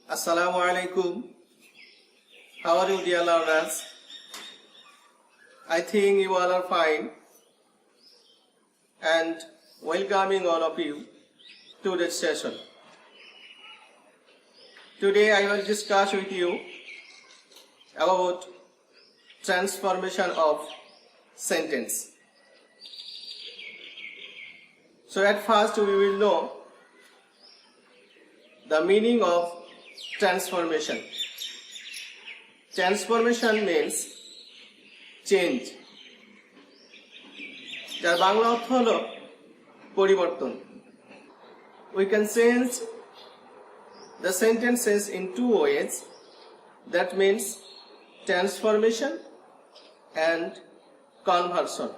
Assalamu alaikum. How are you, dear learners? I think you all are fine and welcoming all of you to this session. Today I will discuss with you about transformation of sentence. So at first we will know the meaning of transformation. Transformation means change. যার বাংলা অর্থ হলো পরিবর্তন. We can change the sentences in two ways. That means transformation and conversion.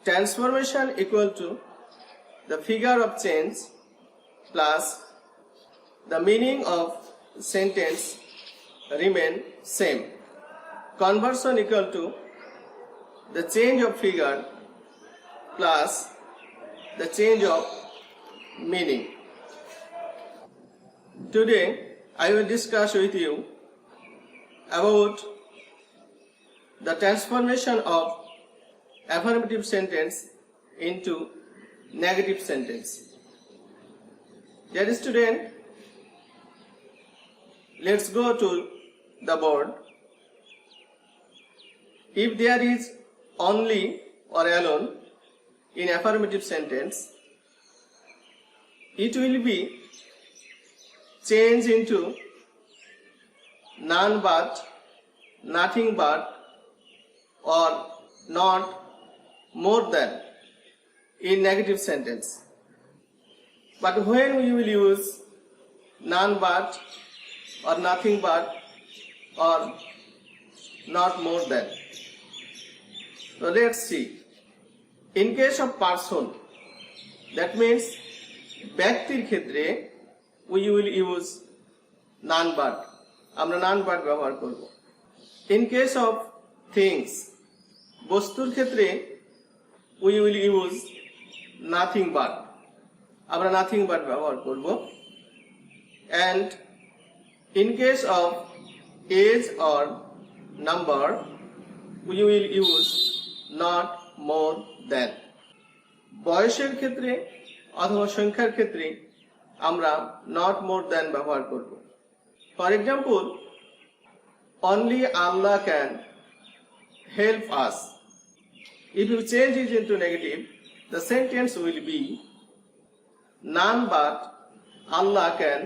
Transformation equal to the figure of change plus the meaning of sentence remain same. Conversion equal to the change of figure plus the change of meaning. Today I will discuss with you about the transformation of affirmative sentence into negative sentence. Dear student, let's go to the board. If there is only or alone in affirmative sentence, it will be changed into none but, nothing but, or not more than in negative sentence. But when we will use none but or nothing but or not more than. So let's see. In case of person, that means ব্যক্তির ক্ষেত্রে we will use none but. আমরা none but ব্যবহার করব. In case of things, বস্তুর ক্ষেত্রে we will use nothing but. আমরা nothing but ব্যবহার করব. And in case of age or number, we will use not more than. বয়সের ক্ষেত্রে অথবা সংখ্যার ক্ষেত্রে আমরা not more than ব্যবহার করব. For example, only Allah can help us. If you change it into negative, the sentence will be none but Allah can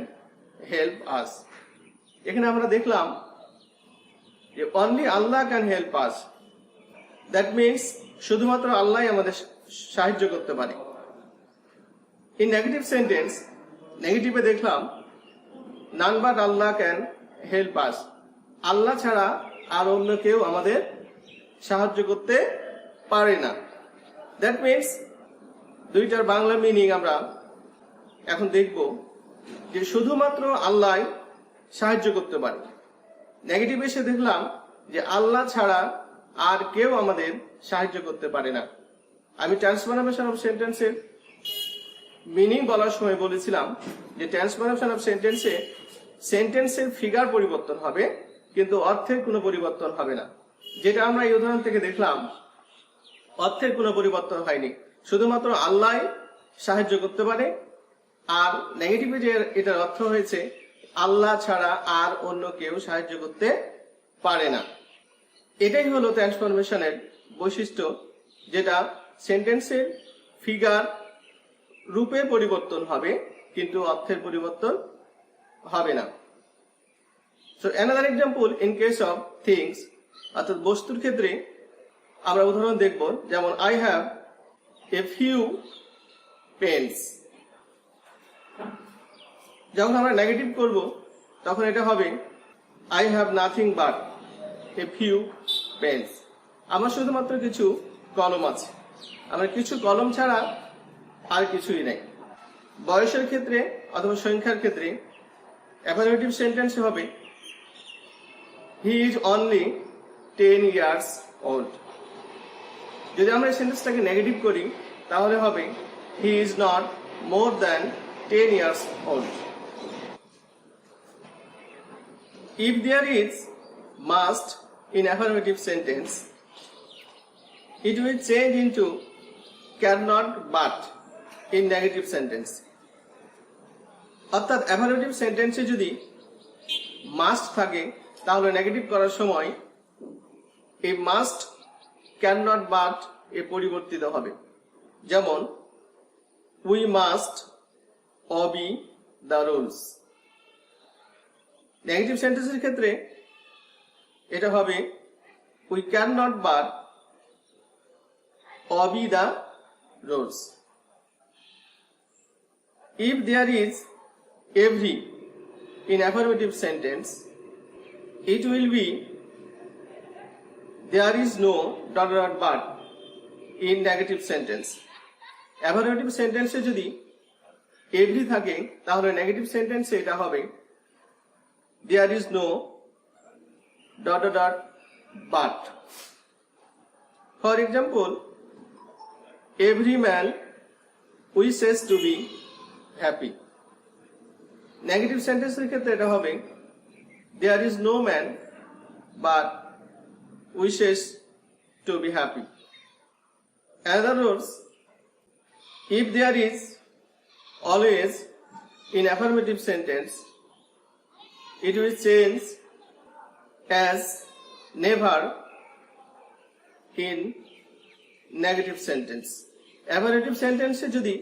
help us. এখানে আমরা দেখলাম যে only Allah can help us. That means শুধুমাত্র আল্লাহই আমাদের সাহায্য করতে পারে. In negative sentence, নেগেটিভে দেখলাম none but Allah can help us. আল্লাহ ছাড়া আর অন্য কেউ আমাদের সাহায্য করতে পারে না. That means দুইটার বাংলা মিনিং আমরা এখন দেখব যে শুধুমাত্র আল্লাহই সাহায্য করতে পারে. নেগেটিভ এসে দেখলাম যে আল্লাহ ছাড়া আর কেউ আমাদের সাহায্য করতে পারে না. আমি ট্রান্সফরমেশন অফ সেন্টেন্সের মিনিং বলার সময় বলেছিলাম যে ট্রান্সফরমেশন অফ সেন্টেন্সের ফিগার পরিবর্তন হবে কিন্তু অর্থের কোনো পরিবর্তন হবে না. যেটা আমরা এই উদাহরণ থেকে দেখলাম অর্থের কোনো পরিবর্তন হয়নি, শুধুমাত্র আল্লাহ সাহায্য করতে পারে. আর নেগেটিভে যে এটার অর্থ হয়েছে আল্লাহ ছাড়া আর অন্য কেউ সাহায্য করতে পারে না. এটাই হলো ট্রান্সফরমেশনের বৈশিষ্ট্য, যেটা সেন্টেন্সের ফিগার রূপে পরিবর্তন হবে কিন্তু অর্থের পরিবর্তন হবে না. So another example in case of things, অর্থাৎ বস্তুর ক্ষেত্রে আমরা উদাহরণ দেখব. যেমন I have a few pens. যখন আমরা নেগেটিভ করব তখন এটা হবে I have nothing but a few pens. আমার শুধুমাত্র কিছু কলম আছে, আমার কিছু কলম ছাড়া আর কিছুই নেই. বয়সের ক্ষেত্রে অথবা সংখ্যার ক্ষেত্রে অ্যাফার্মেটিভ সেন্টেন্স হবে he is only 10 years old. যদি আমরা এই সেন্টেন্সটাকে নেগেটিভ করি তাহলে হবে he is not more than 10 years old. If there is must in affirmative sentence, it will change into cannot but in negative sentence. অর্থাৎ affirmative সেন্টেন্সে যদি মাস্ট থাকে তাহলে নেগেটিভ করার সময় এই মাস্ট ক্যান নট বাট এ পরিবর্তিত হবে। যেমন we must obey the rules। Negative সেন্টেন্সের ক্ষেত্রে এটা হবে we can not but obey the rules। If there is every in affirmative sentence, it will be there is no ... but in negative sentence। affirmative sentence এ যদি every থাকে তাহলে negative সেন্টেন্সে এটা হবে there is no ... but। For example, every man wishes to be happy। Negative সেন্টেন্সের ক্ষেত্রে এটা হবে there is no man but wishes to be happy। In other words, if there is always in affirmative sentence, it will change as never in negative sentence. Affirmative সেন্টেন্সে যদি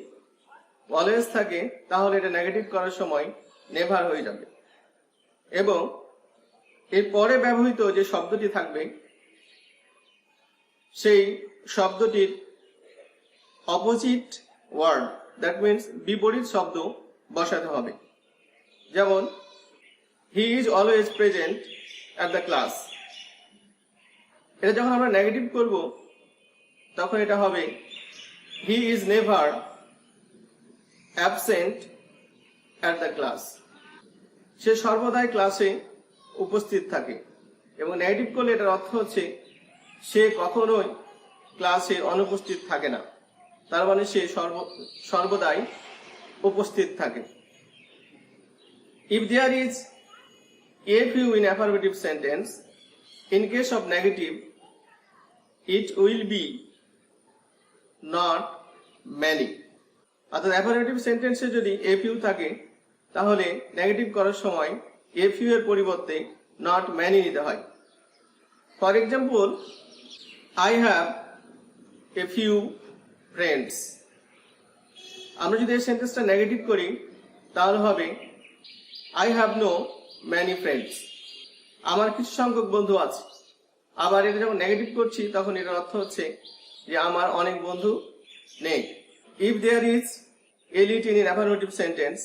always থাকে তাহলে এটা negative করার সময় নেভার হয়ে যাবে এবং এর পরে ব্যবহৃত যে শব্দটি থাকবে সেই শব্দটির অপোজিট ওয়ার্ড, দ্যাট মিনস বিপরীত শব্দ বসাতে হবে। যেমন he is always present at the class. এটা যখন আমরা নেগেটিভ করব তখন এটা হবে he is never absent at the class. সে সর্বদাই ক্লাসে উপস্থিত থাকে। এবং নেগেটিভ করলে এটার অর্থ হচ্ছে সে কখনোই ক্লাসে অনুপস্থিত থাকে না, তার মানে সে সর্বদাই উপস্থিত থাকে। If there is a few in affirmative sentence, in case of negative it will be not many। অর্থাৎ অ্যাফার্মেটিভ সেন্টেন্সে যদি a few থাকে তাহলে নেগেটিভ করার সময় a few এর পরিবর্তে not many নিতে হয়। For example, I have a few friends। আমরা যদি এই সেন্টেন্সটা নেগেটিভ করি তাহলে হবে I have no many friends। আমার কিছু সংখ্যক বন্ধু আছে। আবার এটা যখন নেগেটিভ করছি তখন এর অর্থ হচ্ছে যে আমার অনেক বন্ধু নেই। If there is a little in affirmative sentence,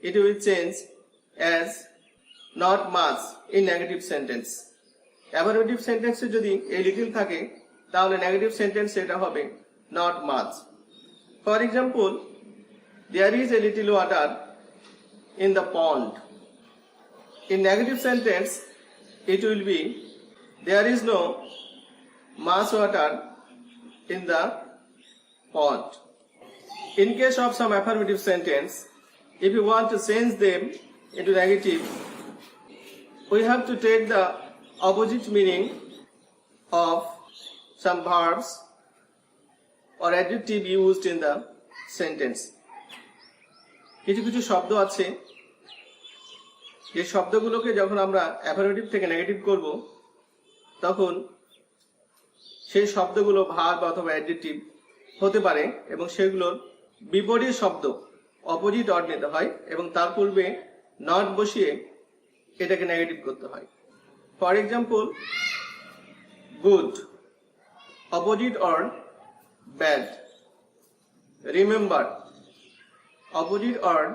it will change as not much in negative sentence। Affirmative সেন্টেন্সে যদি a little থাকে তাহলে নেগেটিভ সেন্টেন্সে এটা হবে not much। For example, there is a little water in the pond। In negative sentence, it will be there is no much water in the pond। In case of some affirmative sentence, if you want to change them into negative, we have to take the opposite meaning of some verbs or adjective used in the sentence। কিছু কিছু শব্দ আছে যে শব্দগুলোকে যখন আমরা affirmative থেকে negative করব তখন সেই শব্দগুলো ভার্ব অথবা অ্যাডজেক্টিভ হতে পারে এবং সেগুলোর বিপরীত শব্দ অপোজিট অর্ড নিতে হয় এবং তার পূর্বে নট বসিয়ে এটাকে নেগেটিভ করতে হয়। For example, good opposite word bad. Remember opposite word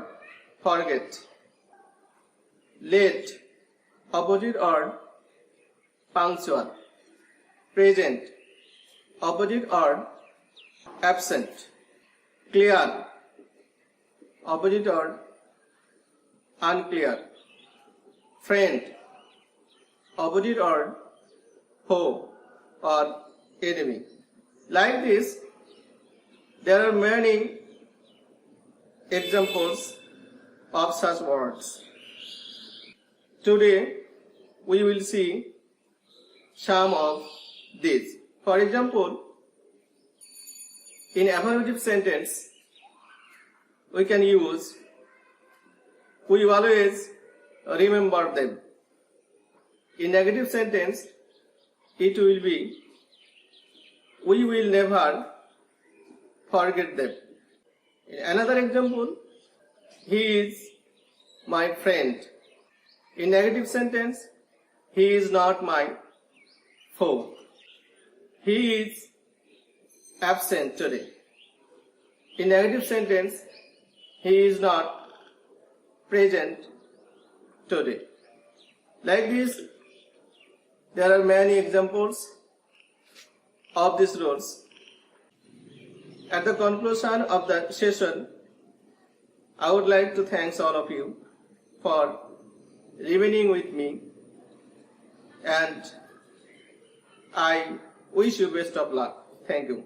forget. Late opposite word punctual। Present opposite word absent। Clear opposite word unclear। Friend opposite word foe or enemy। Like this, there are many examples of such words। Today we will see some of these. For example, in affirmative sentence, we can use we always remember them. In negative sentence, it will be we will never forget them. In another example, he is my friend. In negative sentence, he is not my foe. He is absent today. In negative sentence, he is not present today. Like this, there are many examples of these rules. At the conclusion of the session, I would like to thank all of you for remaining with me, and I wish you best of luck. Thank you.